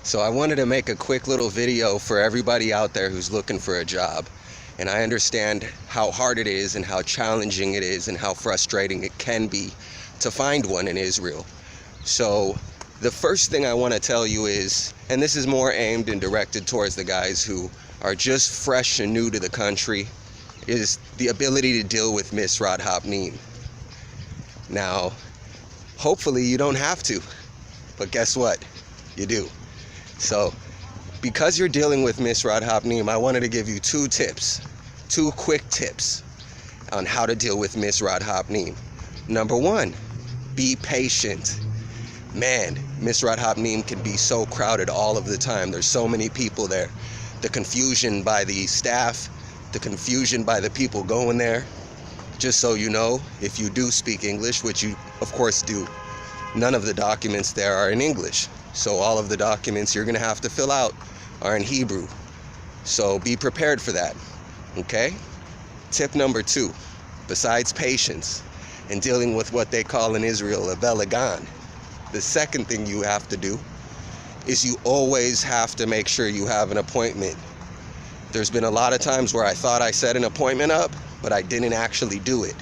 So I wanted to make a quick little video for everybody out there who's looking for a job. And I understand how hard it is and how challenging it is and how frustrating it can be to find one in Israel. So the first thing I want to tell you is, and this is more aimed and directed towards the guys who are just fresh and new to the country, is the ability to deal with Misrad Hapnim. Now, hopefully you don't have to, but guess what? You do. So, because you're dealing with Misrad Hapnim, I wanted to give you two quick tips on how to deal with Misrad Hapnim. Number one, be patient. Man, Misrad Hapnim can be so crowded all of the time. There's so many people there. The confusion by the staff, the confusion by the people going there. Just so you know, if you do speak English, which you of course do, none of the documents there are in English. So all of the documents you're gonna have to fill out are in Hebrew. So be prepared for that, okay? Tip number two, besides patience and dealing with what they call in Israel a belagan, the second thing you have to do is you always have to make sure you have an appointment. There's been a lot of times where I thought I set an appointment up, but I didn't actually do it.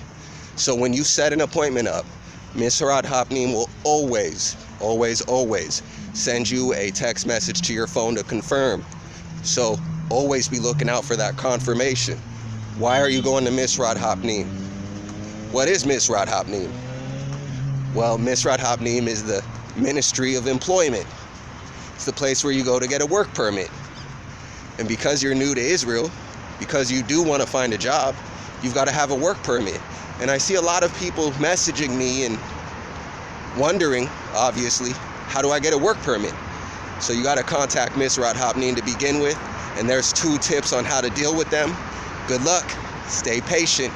So when you set an appointment up, Misrad Hapnim will always send you a text message to your phone to confirm. So always be looking out for that confirmation. Why are you going to Misrad Hapnim? What is Misrad Hapnim? Well, Misrad Hapnim is the Ministry of Employment. It's the place where you go to get a work permit. And because you're new to Israel, because you do want to find a job, you've got to have a work permit. And I see a lot of people messaging me and wondering, obviously, how do I get a work permit? So you got to contact Misrad Hapnim to begin with, and there's two tips on how to deal with them. Good luck, stay patient.